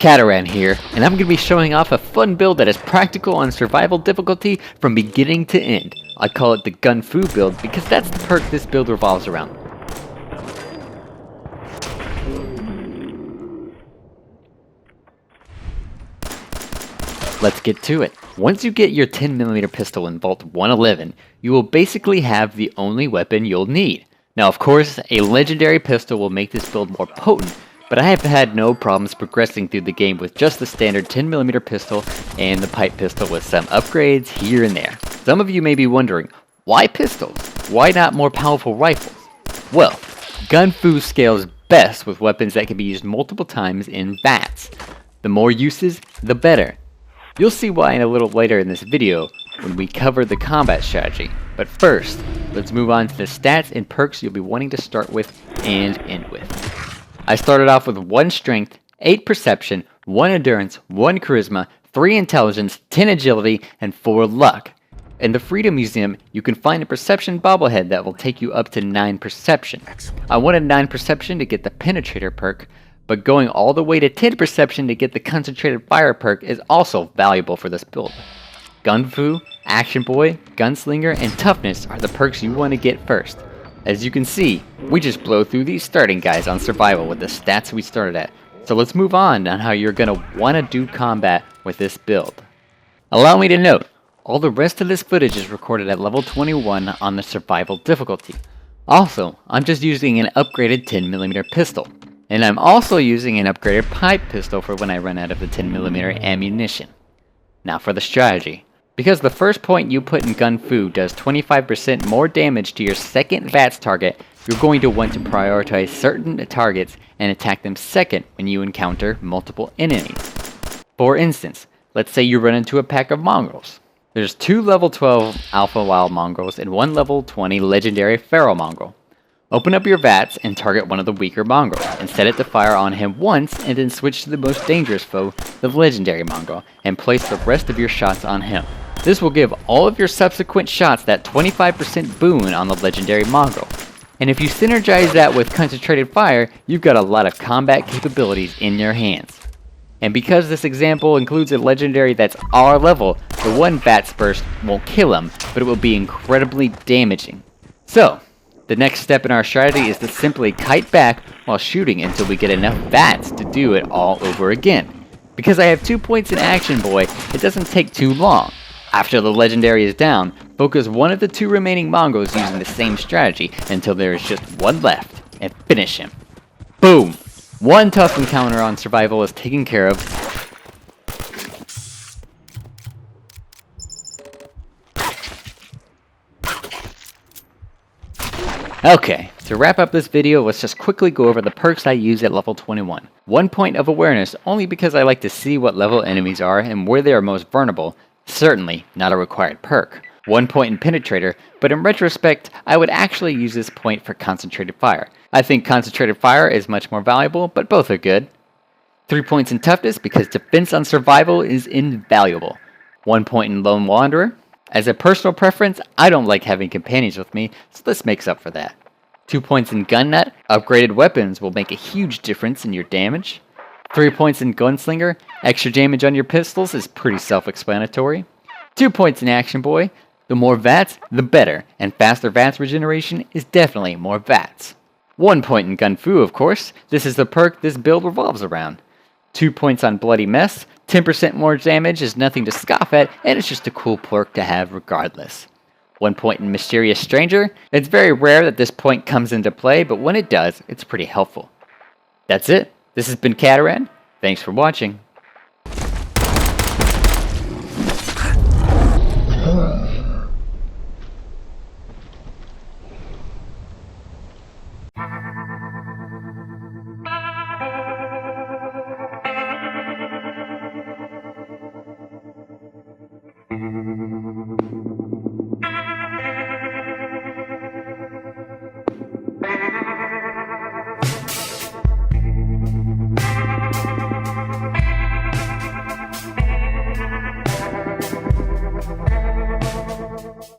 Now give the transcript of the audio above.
Catarann here, and I'm going to be showing off a fun build that is practical on survival difficulty from beginning to end. I call it the Gun Fu build because that's the perk this build revolves around. Let's get to it. Once you get your 10mm pistol in Vault 111, you will basically have the only weapon you'll need. Now of course, a legendary pistol will make this build more potent, but I have had no problems progressing through the game with just the standard 10mm pistol and the pipe pistol with some upgrades here and there. Some of you may be wondering, why pistols? Why not more powerful rifles? Well, Gun Fu scales best with weapons that can be used multiple times in VATS. The more uses, the better. You'll see why a little later in this video when we cover the combat strategy. But first, let's move on to the stats and perks you'll be wanting to start with and end with. I started off with 1 strength, 8 perception, 1 endurance, 1 charisma, 3 intelligence, 10 agility, and 4 luck. In the Freedom Museum, you can find a perception bobblehead that will take you up to 9 perception. I wanted 9 perception to get the Penetrator perk, but going all the way to 10 perception to get the Concentrated Fire perk is also valuable for this build. Gun Fu, Action Boy, Gunslinger, and Toughness are the perks you want to get first. As you can see, we just blow through these starting guys on survival with the stats we started at. So let's move on how you're going to want to do combat with this build. Allow me to note, all the rest of this footage is recorded at level 21 on the survival difficulty. Also, I'm just using an upgraded 10mm pistol. And I'm also using an upgraded pipe pistol for when I run out of the 10mm ammunition. Now for the strategy. Because the first point you put in Gun Fu does 25% more damage to your second VATS target, you're going to want to prioritize certain targets and attack them second when you encounter multiple enemies. For instance, let's say you run into a pack of mongrels. There's 2 level 12 alpha wild mongrels and 1 level 20 legendary feral mongrel. Open up your VATS and target one of the weaker mongrels, and set it to fire on him once, and then switch to the most dangerous foe, the legendary mongrel, and place the rest of your shots on him. This will give all of your subsequent shots that 25% boon on the legendary mongrel. And if you synergize that with concentrated fire, you've got a lot of combat capabilities in your hands. And because this example includes a legendary that's R level, the one VATS burst won't kill him, but it will be incredibly damaging. So, the next step in our strategy is to simply kite back while shooting until we get enough VATS to do it all over again. Because I have 2 points in Action Boy, it doesn't take too long. After the legendary is down, focus one of the 2 remaining mongrels using the same strategy until there is just 1 left, and finish him. Boom! 1 tough encounter on survival is taken care of. Okay, to wrap up this video, let's just quickly go over the perks I use at level 21. 1 point of awareness, only because I like to see what level enemies are and where they are most vulnerable. Certainly not a required perk. 1 point in Penetrator, but in retrospect, I would actually use this point for Concentrated Fire. I think Concentrated Fire is much more valuable, but both are good. 3 points in Toughness because defense on survival is invaluable. 1 point in Lone Wanderer. As a personal preference, I don't like having companions with me, so this makes up for that. 2 points in Gun Nut. Upgraded weapons will make a huge difference in your damage. 3 points in Gunslinger. Extra damage on your pistols is pretty self-explanatory. 2 points in Action Boy. The more VATS, the better, and faster VATS regeneration is definitely more VATS. 1 point in Gun Fu, of course. This is the perk this build revolves around. 2 points on Bloody Mess. 10% more damage is nothing to scoff at, and it's just a cool perk to have regardless. 1 point in Mysterious Stranger. It's very rare that this point comes into play, but when it does, it's pretty helpful. That's it. This has been Catarann. Thanks for watching.